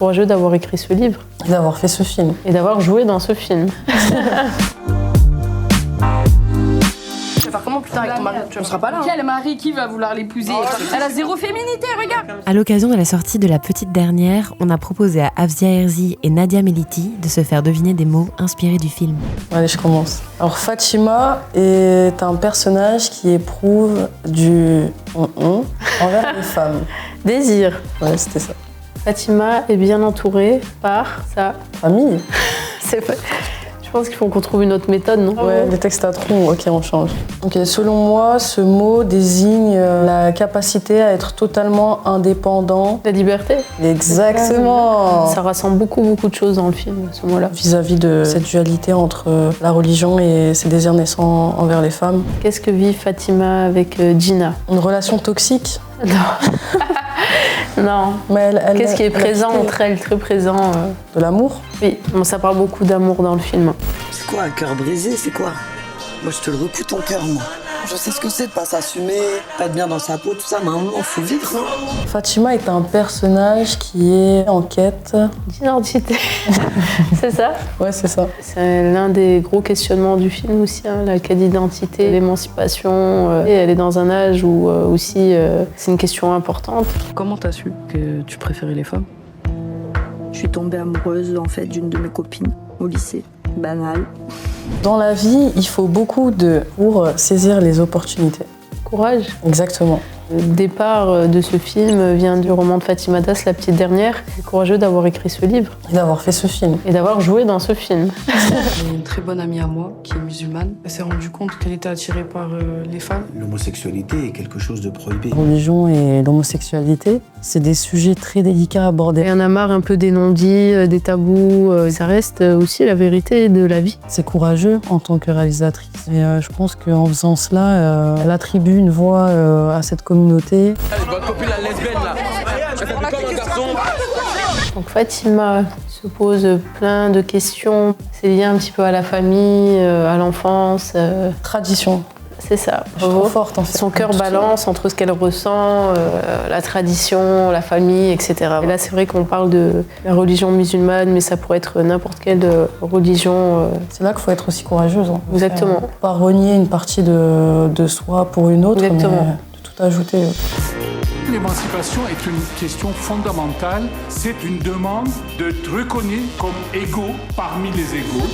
Courageux d'avoir écrit ce livre. Et d'avoir fait ce film. Et d'avoir joué dans ce film. Tu vas faire comment plus tard avec ton mari? Tu ne seras pas là. Quel mari qui va vouloir l'épouser? Elle a zéro féminité, regarde. À l'occasion de la sortie de La Petite Dernière, on a proposé à Afzia Herzi et Nadia Meliti de se faire deviner des mots inspirés du film. Allez, je commence. Alors, Fatima est un personnage qui éprouve du envers les femmes. Désir. Ouais, c'était ça. Fatima est bien entourée par sa famille. C'est pas... Je pense qu'il faut qu'on trouve une autre méthode, non? Ouais, les textes à trous, ok, on change. Ok, selon moi, ce mot désigne la capacité à être totalement indépendant. La liberté. Exactement. Ça rassemble beaucoup de choses dans le film, ce mot-là. Vis-à-vis de cette dualité entre la religion et ses désirs naissants envers les femmes. Qu'est-ce que vit Fatima avec Gina? Une relation toxique? Non. Non. Mais qu'est-ce qui est présent entre elles, très présent De l'amour? Oui, bon, ça parle beaucoup d'amour dans le film. C'est quoi un cœur brisé, c'est quoi? Moi je te le recoue ton cœur, moi. Je sais ce que c'est de pas s'assumer, pas être bien dans sa peau, tout ça, mais à un moment faut vivre. Fatima est un personnage qui est en quête d'identité. C'est ça? Ouais, c'est ça. C'est l'un des gros questionnements du film aussi, hein, la quête d'identité, l'émancipation. Et elle est dans un âge où aussi c'est une question importante. Comment t'as su que tu préférais les femmes? Je suis tombée amoureuse en fait d'une de mes copines au lycée. Banal. Dans la vie, il faut beaucoup pour saisir les opportunités. Courage. Exactement. Le départ de ce film vient du roman de Fatima Das, La Petite Dernière. C'est courageux d'avoir écrit ce livre. Et d'avoir fait ce film. Et d'avoir joué dans ce film. J'ai une très bonne amie à moi qui est musulmane. Elle s'est rendue compte qu'elle était attirée par les femmes. L'homosexualité est quelque chose de prohibé. La religion et l'homosexualité, c'est des sujets très délicats à aborder. Il y en a marre un peu des non-dits, des tabous. Ça reste aussi la vérité de la vie. C'est courageux en tant que réalisatrice. Et je pense qu'en faisant cela, elle attribue une voix à cette communauté. Allez, votre copine la lesbienne là, elle fait comme un garçon. Donc Fatima se pose plein de questions. C'est lié un petit peu à la famille, à l'enfance. Tradition. C'est ça. Je suis trop forte en fait. Son cœur balance entre ce qu'elle ressent, la tradition, la famille, etc. Et là, c'est vrai qu'on parle de la religion musulmane, mais ça pourrait être n'importe quelle religion. C'est là qu'il faut être aussi courageuse. Hein. Exactement. Pas renier une partie de soi pour une autre, exactement. Mais de tout ajouter. L'émancipation est une question fondamentale. C'est une demande d'être reconnu comme égaux parmi les égaux.